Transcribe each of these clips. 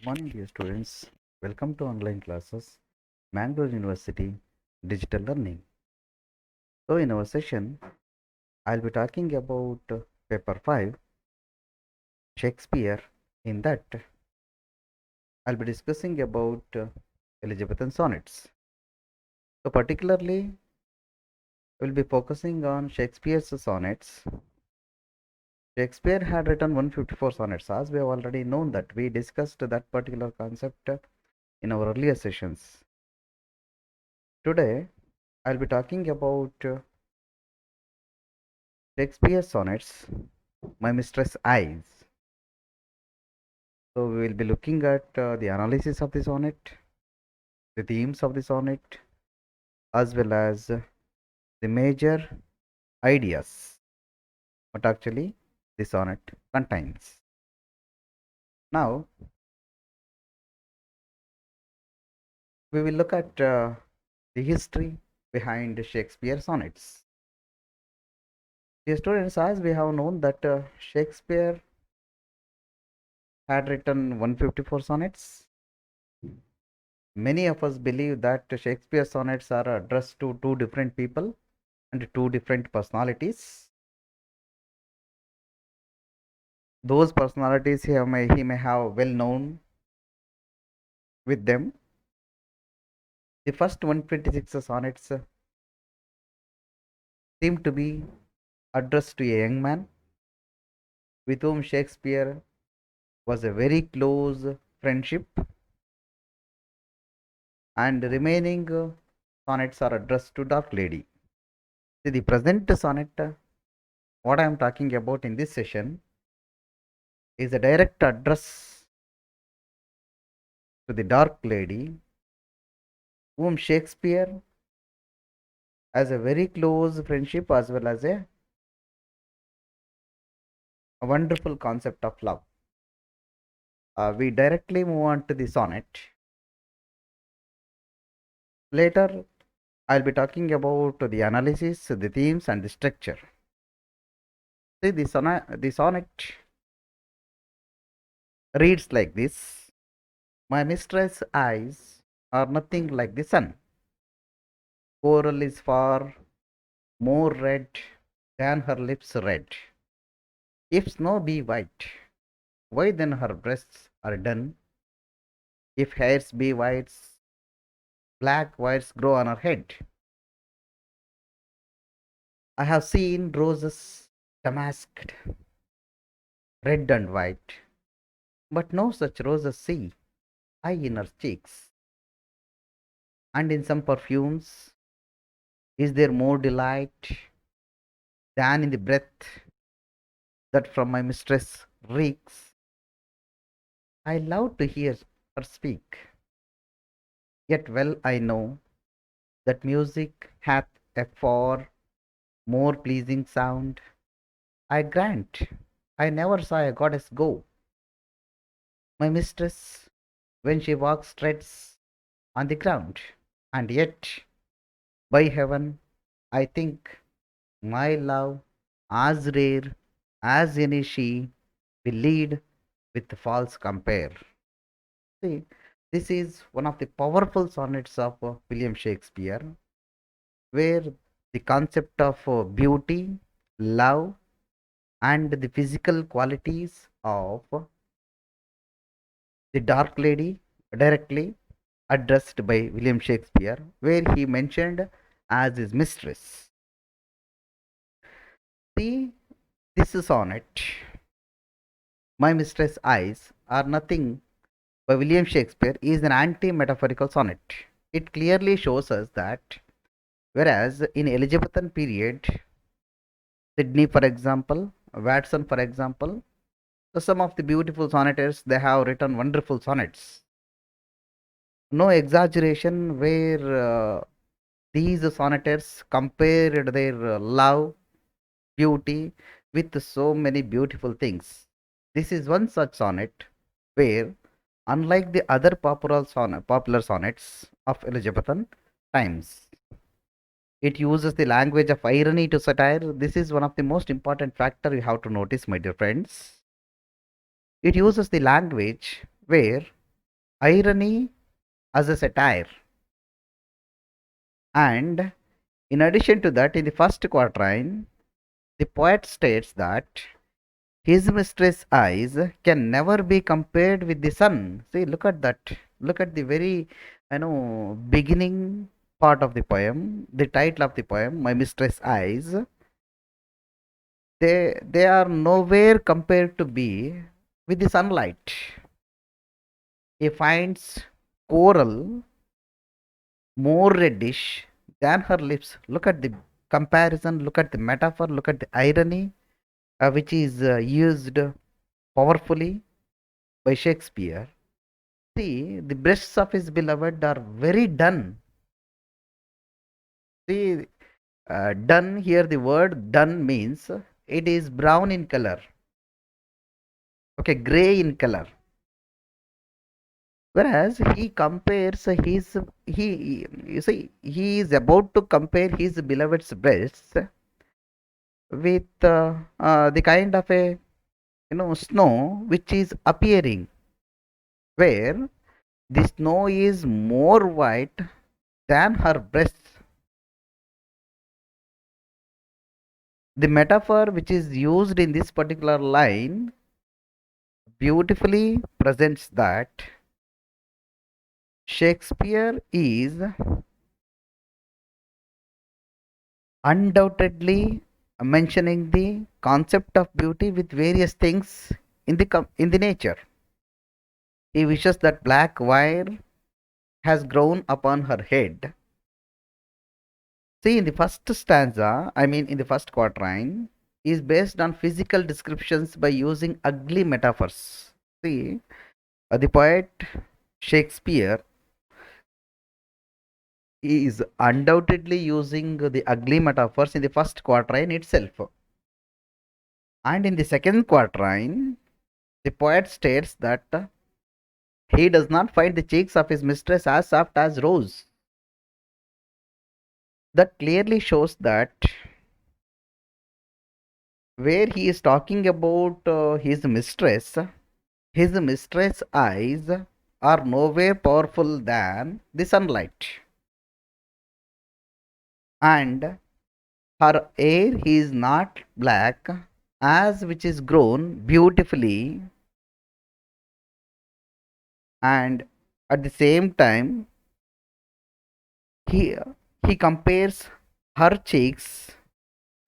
Morning, dear students. Welcome to online classes, Mangalore University Digital Learning. So, in our session, I'll be talking about paper 5, Shakespeare. In that, I'll be discussing about Elizabethan sonnets. So, particularly, we'll be focusing on Shakespeare's sonnets. Shakespeare had written 154 sonnets, as we have already known that we discussed that particular concept in our earlier sessions. Today, I'll be talking about Shakespeare's sonnets, My Mistress' Eyes. So we will be looking at the analysis of the sonnet, the themes of the sonnet, as well as the major ideas what actually the sonnet contains. Now we will look at the history behind Shakespeare sonnets. Dear students, as we have known that Shakespeare had written 154 sonnets. Many of us believe that Shakespeare sonnets are addressed to two different people and two different personalities. Those personalities he may have well known with them. The first 126 sonnets seem to be addressed to a young man with whom Shakespeare was a very close friendship, and the remaining sonnets are addressed to Dark Lady. See, the present sonnet, what I am talking about in this session, is a direct address to the Dark Lady, whom Shakespeare has a very close friendship as well as a wonderful concept of love. We directly move on to the sonnet. Later, I'll be talking about the analysis, the themes, and the structure. See, the sonnet reads like this: My mistress' eyes are nothing like the sun. Coral is far more red than her lips red. If snow be white, why then her breasts are dun? If hairs be white, black wires grow on her head. I have seen roses damasked, red and white, but no such roses see I in her cheeks. And in some perfumes is there more delight than in the breath that from my mistress reeks. I love to hear her speak, yet well I know that music hath a far more pleasing sound. I grant I never saw a goddess go. My mistress, when she walks, treads on the ground, and yet, by heaven, I think my love, as rare as any she, will lead with false compare. See, this is one of the powerful sonnets of William Shakespeare, where the concept of beauty, love, and the physical qualities of the Dark Lady directly addressed by William Shakespeare, where he mentioned as his mistress. See, this sonnet, My Mistress' Eyes Are Nothing by William Shakespeare, is an anti metaphorical sonnet. It clearly shows us that whereas in Elizabethan period, Sydney, for example, Watson, for example, so some of the beautiful sonneters they have written wonderful sonnets. No exaggeration, where these sonneters compared their love, beauty with so many beautiful things. This is one such sonnet where, unlike the other popular sonnets of Elizabethan times, it uses the language of irony to satire. This is one of the most important factor you have to notice, my dear friends. It uses the language where irony as a satire. And in addition to that, in the first quatrain, the poet states that his mistress' eyes can never be compared with the sun. See, look at that. Look at the very, beginning part of the poem, the title of the poem, My Mistress' Eyes. They are nowhere compared to be with the sunlight. He finds coral more reddish than her lips. Look at the comparison, look at the metaphor, look at the irony, which is used powerfully by Shakespeare. See, the breasts of his beloved are very dun. See, dun here, the word dun means it is brown in color. Okay, gray in color. Whereas he compares you see, he is about to compare his beloved's breasts with the kind of a snow which is appearing, where the snow is more white than her breasts. The metaphor which is used in this particular line beautifully presents that Shakespeare is undoubtedly mentioning the concept of beauty with various things in the nature. He wishes that black wire has grown upon her head. See, in the first stanza, in the first quatrain, is based on physical descriptions by using ugly metaphors. See, the poet Shakespeare is undoubtedly using the ugly metaphors in the first quatrain itself. And in the second quatrain, the poet states that he does not find the cheeks of his mistress as soft as rose. That clearly shows that where he is talking about his mistress' eyes are nowhere powerful than the sunlight. And her hair is not black, as which is grown beautifully, and at the same time he he compares her cheeks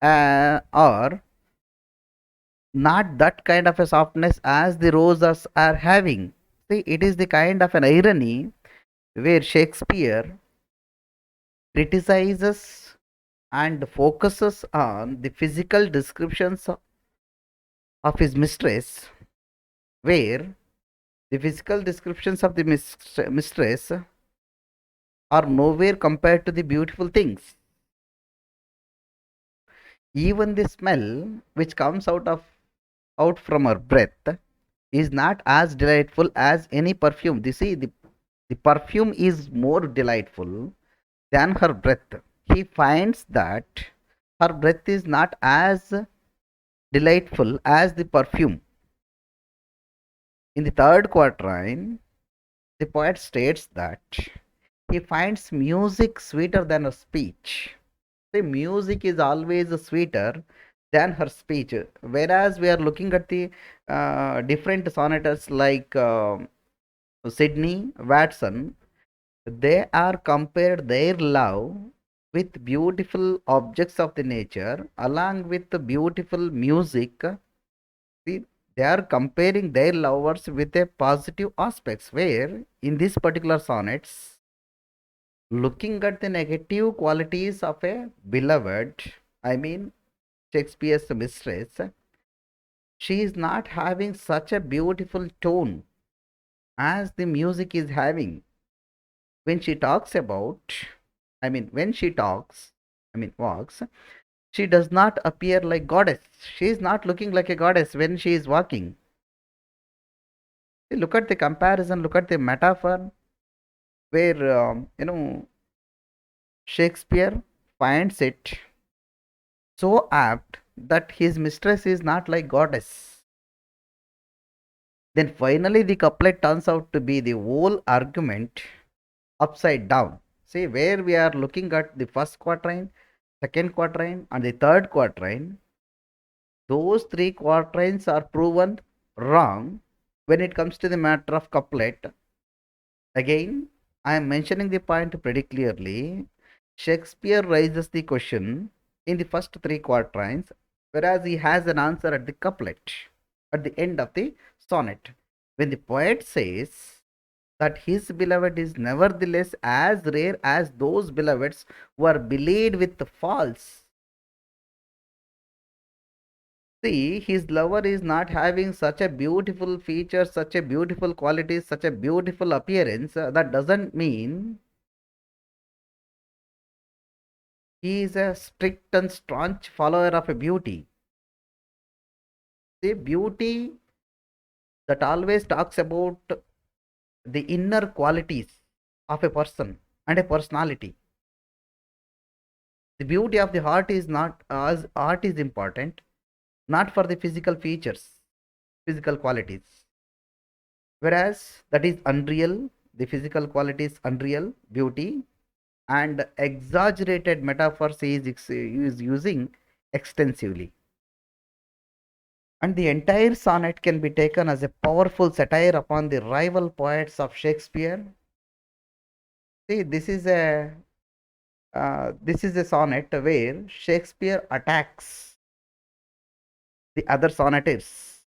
are not that kind of a softness as the roses are having. See, it is the kind of an irony where Shakespeare criticizes and focuses on the physical descriptions of his mistress, where the physical descriptions of the mistress are nowhere compared to the beautiful things. Even the smell which comes out from her breath is not as delightful as any perfume. You see, the perfume is more delightful than her breath. He finds that her breath is not as delightful as the perfume. In the third quatrain, the poet states that he finds music sweeter than her speech. The music is always sweeter than her speech. Whereas we are looking at the different sonneteers like Sydney Watson, they are compared their love with beautiful objects of the nature along with the beautiful music. See, they are comparing their lovers with a positive aspects, where in this particular sonnets, looking at the negative qualities of a beloved, Shakespeare's mistress, she is not having such a beautiful tone as the music is having. When she talks about, when she talks, walks, she does not appear like goddess. She is not looking like a goddess when she is walking. Look at the comparison, look at the metaphor, where, Shakespeare finds it so apt that his mistress is not like goddess. Then finally the couplet turns out to be the whole argument upside down. See, where we are looking at the first quatrain, second quatrain, and the third quatrain, those three quatrains are proven wrong when it comes to the matter of couplet. Again, I am mentioning the point pretty clearly. Shakespeare raises the question in the first three quatrains, whereas he has an answer at the couplet, at the end of the sonnet. When the poet says that his beloved is nevertheless as rare as those beloveds who are belied with false. See, his lover is not having such a beautiful feature, such a beautiful quality, such a beautiful appearance. That doesn't mean he is a strict and staunch follower of a beauty. See, beauty that always talks about the inner qualities of a person and a personality. The beauty of the heart is not as art is important, not for the physical features, physical qualities. Whereas that is unreal, the physical qualities unreal, beauty, and exaggerated metaphors is using extensively. And the entire sonnet can be taken as a powerful satire upon the rival poets of Shakespeare. See, this is a sonnet where Shakespeare attacks the other sonneters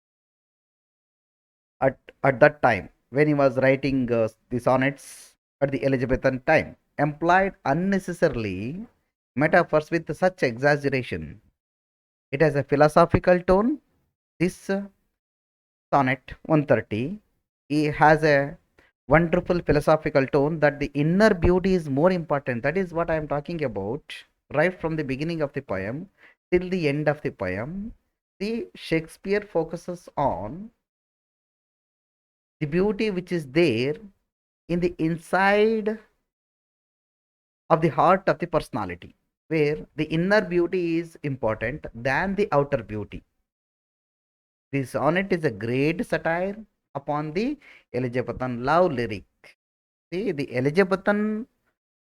at, at that time when he was writing the sonnets at the Elizabethan time, employed unnecessarily metaphors with such exaggeration. It has a philosophical tone. This sonnet 130 it has a wonderful philosophical tone that the inner beauty is more important. That is what I am talking about right from the beginning of the poem till the end of the poem. The Shakespeare focuses on the beauty which is there in the inside of the heart of the personality, where the inner beauty is important than the outer beauty. This sonnet is a great satire upon the Elizabethan love lyric. See, the Elizabethan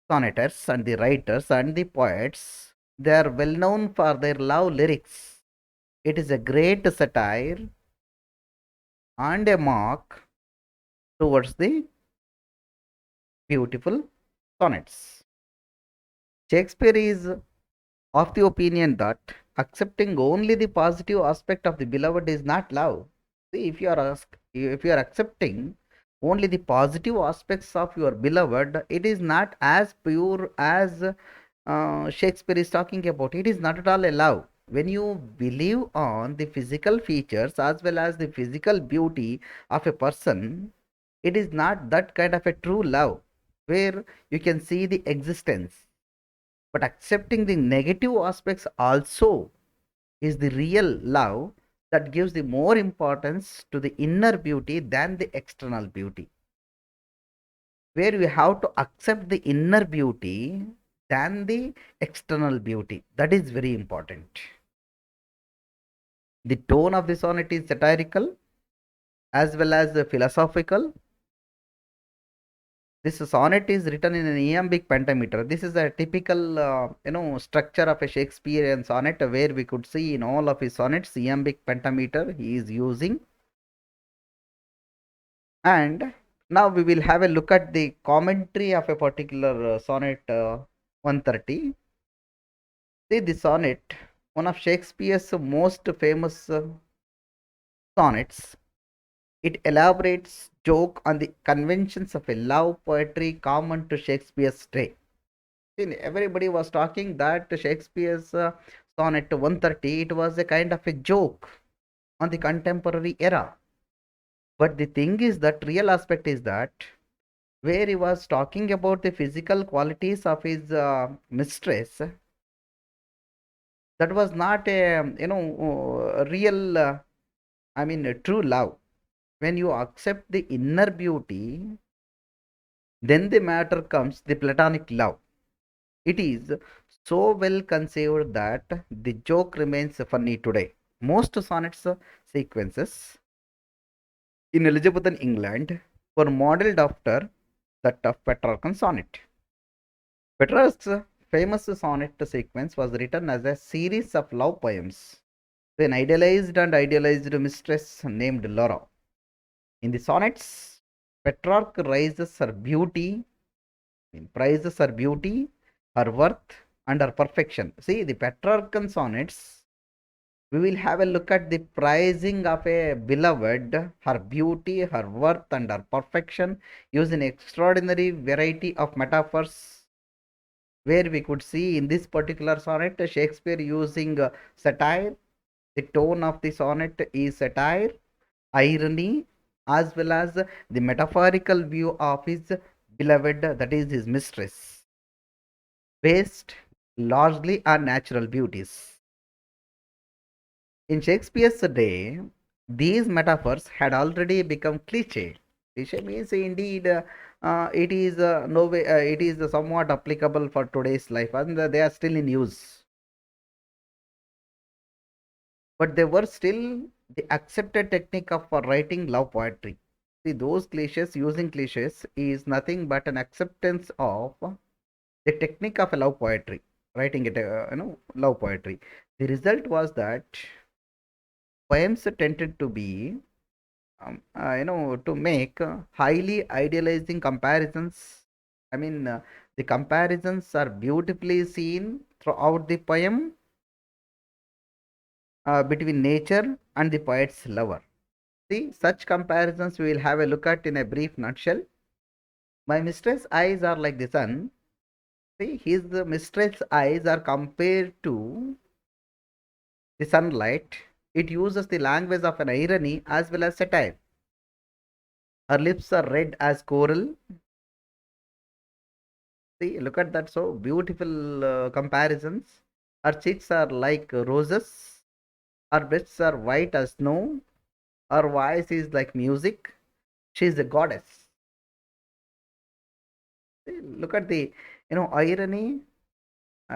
sonneters and the writers and the poets, they are well known for their love lyrics. It is a great satire and a mock towards the beautiful sonnets. Shakespeare is of the opinion that accepting only the positive aspect of the beloved is not love. See, if you are accepting only the positive aspects of your beloved, it is not as pure as Shakespeare is talking about. It is not at all a love. When you believe on the physical features as well as the physical beauty of a person, it is not that kind of a true love where you can see the existence. But accepting the negative aspects also is the real love that gives the more importance to the inner beauty than the external beauty. Where you have to accept the inner beauty than the external beauty. That is very important. The tone of the sonnet is satirical as well as philosophical. This sonnet is written in an iambic pentameter. This is a typical, structure of a Shakespearean sonnet where we could see in all of his sonnets iambic pentameter he is using. And now we will have a look at the commentary of a particular sonnet 130. See, the sonnet, one of Shakespeare's most famous sonnets. It elaborates joke on the conventions of a love poetry common to Shakespeare's day. See, everybody was talking that Shakespeare's sonnet 130, it was a kind of a joke on the contemporary era. But the thing is that real aspect is that where he was talking about the physical qualities of his mistress, that was not a real, a true love. When you accept the inner beauty, then the matter comes the platonic love. It is so well conceived that the joke remains funny today. Most sonnets sequences in Elizabethan England were modelled after that of Petrarch's sonnet. Petrarch's famous sonnet sequence was written as a series of love poems to an idealized mistress named Laura. In the sonnets, Petrarch praises her beauty, her worth, and her perfection. See, the Petrarchan sonnets, we will have a look at the praising of a beloved, her beauty, her worth, and her perfection, using extraordinary variety of metaphors. Where we could see in this particular sonnet, Shakespeare using satire. The tone of the sonnet is satire, irony, as well as the metaphorical view of his beloved, that is his mistress, based largely on natural beauties. In Shakespeare's day, these metaphors had already become cliche. Cliche means indeed it is no way it is somewhat applicable for today's life, and they are still in use. But they were still the accepted technique of for writing love poetry. See, those cliches, using cliches is nothing but an acceptance of the technique of a love poetry, writing it, love poetry. The result was that poems tended to be, to make highly idealizing comparisons. I mean, the comparisons are beautifully seen throughout the poem between nature and the poet's lover. See, such comparisons we will have a look at in a brief nutshell. My mistress' eyes are like the sun. See, his mistress' eyes are compared to the sunlight. It uses the language of an irony as well as satire. Her lips are red as coral. See, look at that. So beautiful comparisons. Her cheeks are like roses. Her breasts are white as snow. Her voice is like music. She is a goddess. See, look at the irony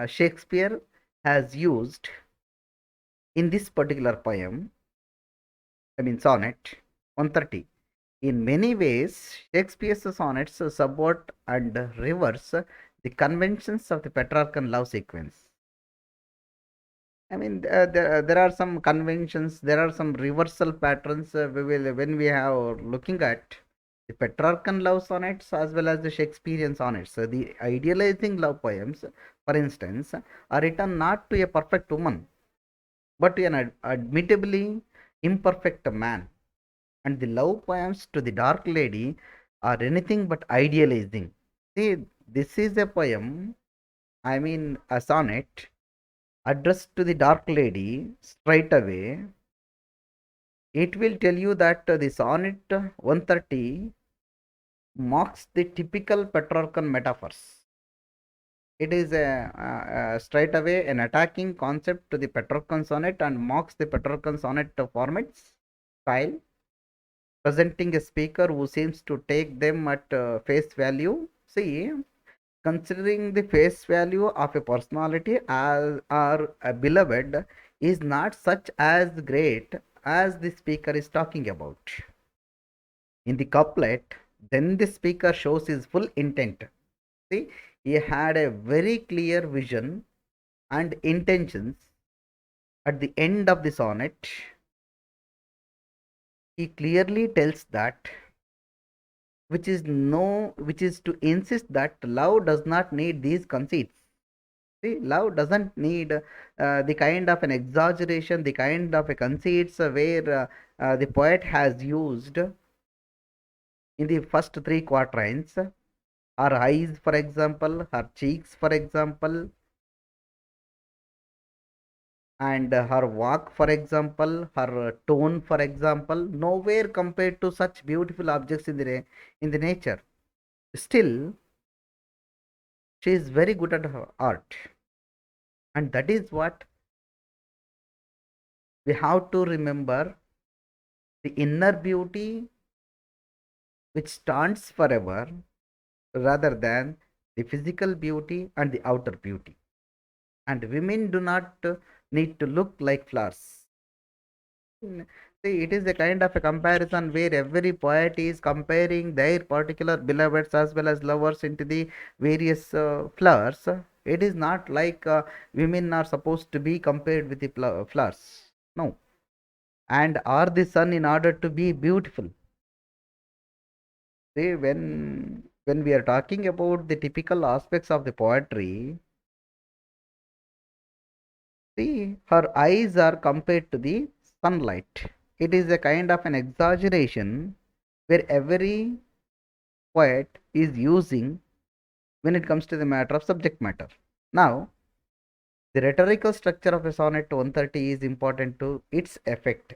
Shakespeare has used in this particular poem. I mean sonnet 130. In many ways, Shakespeare's sonnets subvert and reverse the conventions of the Petrarchan love sequence. I mean, there are some conventions, there are some reversal patterns we will when we have looking at the Petrarchan love sonnets as well as the Shakespearean sonnets. The idealizing love poems, for instance, are written not to a perfect woman, but to an admittably imperfect man. And the love poems to the dark lady are anything but idealizing. See, this is a poem, I mean, a sonnet addressed to the dark lady straight away. It will tell you that the sonnet 130 mocks the typical Petrarchan metaphors. It is straight away an attacking concept to the Petrarchan sonnet and mocks the Petrarchan sonnet formats style, presenting a speaker who seems to take them at face value. See, considering the face value of a personality as or a beloved is not such as great as the speaker is talking about. In the couplet, then the speaker shows his full intent. See, he had a very clear vision and intentions at the end of the sonnet. He clearly tells that which is to insist that love does not need these conceits. See, love doesn't need the kind of an exaggeration, the kind of a conceits where the poet has used in the first three quatrains. Her eyes, for example, her cheeks, for example, and her walk, for example, her tone, for example, nowhere compared to such beautiful objects in the nature. Still, she is very good at her art, and that is what we have to remember, the inner beauty which stands forever rather than the physical beauty and the outer beauty. And women do not need to look like flowers. See, it is a kind of a comparison where every poet is comparing their particular beloveds as well as lovers into the various flowers. It is not like women are supposed to be compared with the flowers. No. And are the sun in order to be beautiful. See, when we are talking about the typical aspects of the poetry, see, her eyes are compared to the sunlight. It is a kind of an exaggeration where every poet is using when it comes to the matter of subject matter. Now, the rhetorical structure of a sonnet 130 is important to its effect.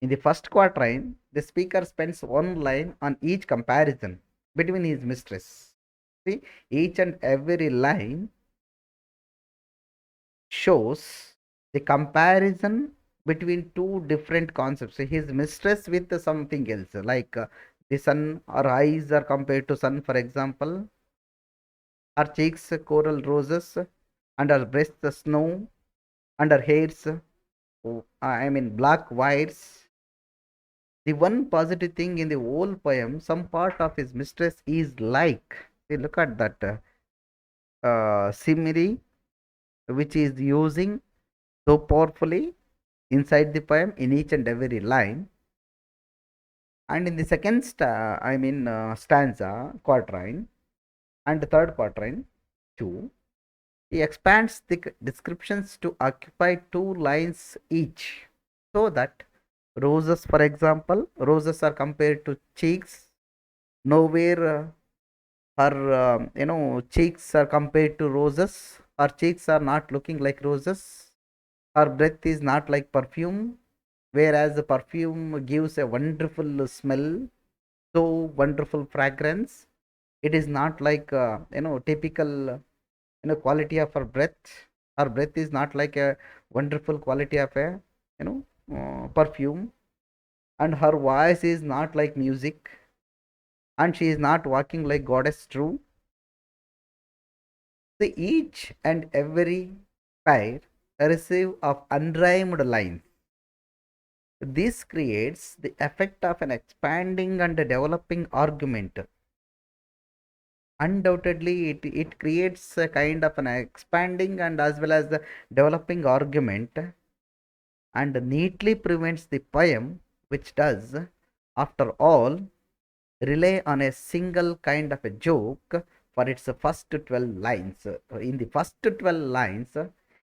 In the first quatrain, the speaker spends one line on each comparison between his mistress. See, each and every line shows the comparison between two different concepts. His mistress with something else, like the sun, or eyes are compared to sun, for example. Her cheeks coral roses, and her breasts snow, and her hairs, black wires. The one positive thing in the whole poem, some part of his mistress is like. See, look at that simile which is using so powerfully inside the poem in each and every line. And in the second stanza, quatrain, and the third quatrain, 2, he expands the descriptions to occupy 2 lines each, so that roses, for example, roses are compared to cheeks. Nowhere her cheeks are compared to roses. Her cheeks are not looking like roses. Her breath is not like perfume, whereas the perfume gives a wonderful smell, so wonderful fragrance. It is not like typical quality of her breath. Her breath is not like a wonderful quality of a perfume, and her voice is not like music, and she is not walking like goddess true. So each and every pair receive of unrhymed lines. This creates the effect of an expanding and developing argument. Undoubtedly, it creates a kind of an expanding and as well as the developing argument, and neatly prevents the poem, which does, after all, rely on a single kind of a joke for its first 12 lines. In the first 12 lines,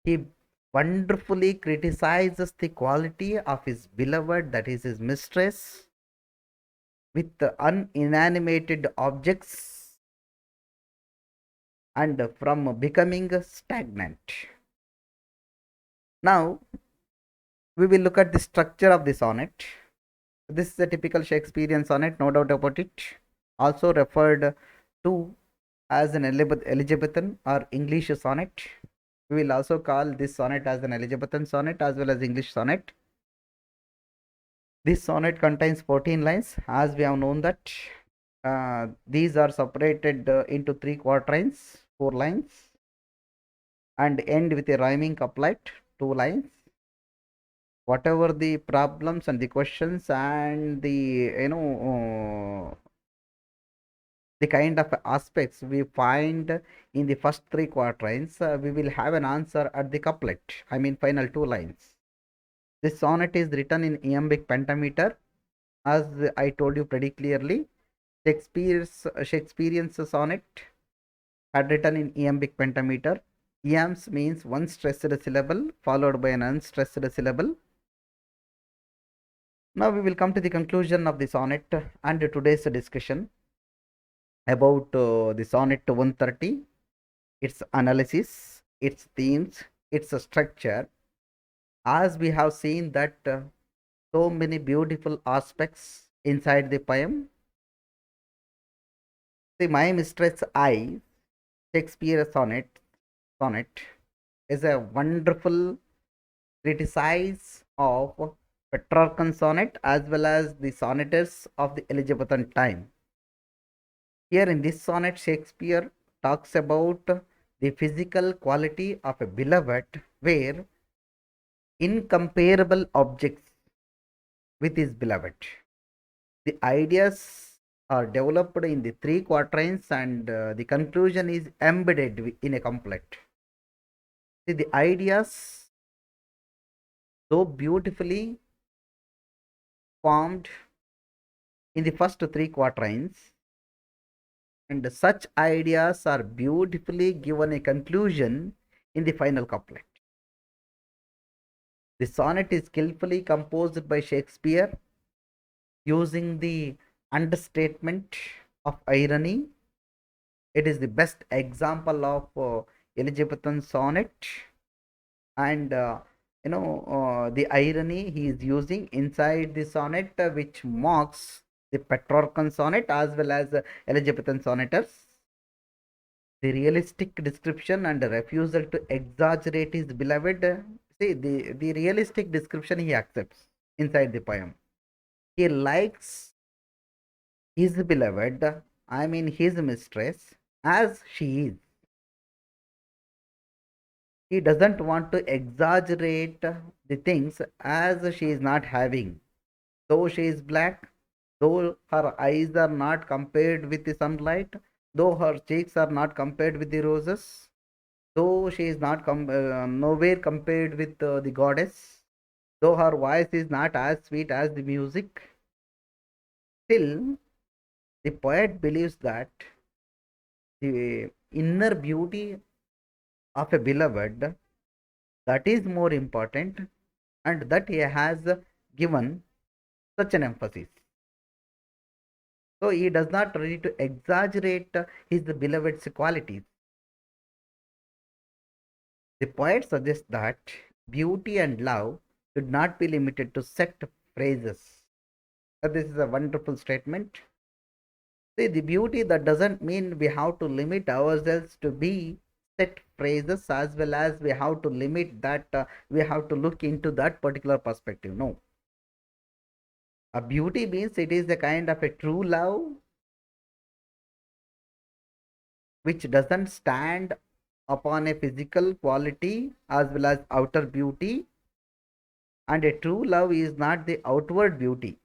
he wonderfully criticizes the quality of his beloved, that is his mistress, with uninanimated objects and from becoming stagnant. Now, we will look at the structure of the sonnet. This is a typical Shakespearean sonnet, no doubt about it. Also referred to as an Elizabethan or English sonnet. We will also call this sonnet as an Elizabethan sonnet as well as English sonnet. This sonnet contains 14 lines, as we have known that. These are separated into 3 quatrains, 4 lines, and end with a rhyming couplet, 2 lines. Whatever the problems and the questions and the the kind of aspects we find in the first 3 quatrains, we will have an answer at the couplet, final 2 lines. This sonnet is written in iambic pentameter, as I told you pretty clearly. Shakespearean's sonnet had written in iambic pentameter. Iambs means one stressed syllable followed by an unstressed syllable. Now we will come to the conclusion of the sonnet and today's discussion about the sonnet 130, its analysis, its themes, its structure. As we have seen that so many beautiful aspects inside the poem. See, My Mistress I, Shakespeare sonnet is a wonderful criticize of Petrarchan sonnet as well as the sonneters of the Elizabethan time. Here in this sonnet, Shakespeare talks about the physical quality of a beloved, where incomparable objects with his beloved. The ideas are developed in the three quatrains, and the conclusion is embedded in a couplet. See, the ideas so beautifully formed in the first three quatrains, and such ideas are beautifully given a conclusion in the final couplet. The sonnet is skillfully composed by Shakespeare using the understatement of irony. It is the best example of Elizabethan sonnet, and the irony he is using inside the sonnet, which mocks the Petrarchan sonnet as well as Elizabethan sonneters. The realistic description and refusal to exaggerate his beloved. See, the realistic description he accepts inside the poem. He likes his beloved, I mean his mistress, as she is. He doesn't want to exaggerate the things as she is not having. Though she is black, though her eyes are not compared with the sunlight, though her cheeks are not compared with the roses, though she is not nowhere compared with the goddess, though her voice is not as sweet as the music, still the poet believes that the inner beauty of a beloved, that is more important, and that he has given such an emphasis. So he does not ready to exaggerate his beloved's qualities. The poet suggests that beauty and love should not be limited to set phrases. This is a wonderful statement. See, the beauty, that doesn't mean we have to limit ourselves to be set phrases, as well as we have to limit that we have to look into that particular perspective. No. A beauty means it is a kind of a true love which doesn't stand upon a physical quality as well as outer beauty, and a true love is not the outward beauty.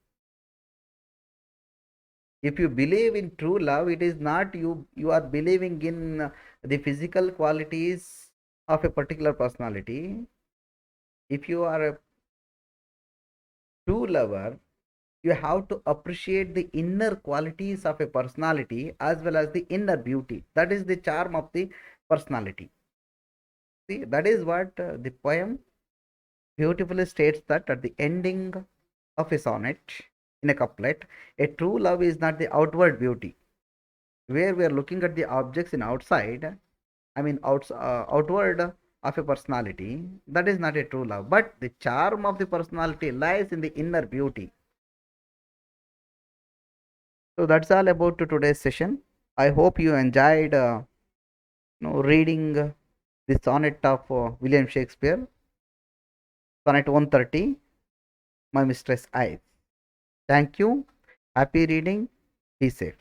If you believe in true love, it is not you are believing in the physical qualities of a particular personality. If you are a true lover, you have to appreciate the inner qualities of a personality as well as the inner beauty. That is the charm of the personality. See, that is what the poem beautifully states, that at the ending of a sonnet in a couplet, a true love is not the outward beauty, where we are looking at the objects in outside, I mean outward of a personality. That is not a true love, but the charm of the personality lies in the inner beauty. So that's all about today's session. I hope you enjoyed reading the sonnet of William Shakespeare, sonnet 130, My Mistress Eyes. Thank you. Happy reading. Be safe.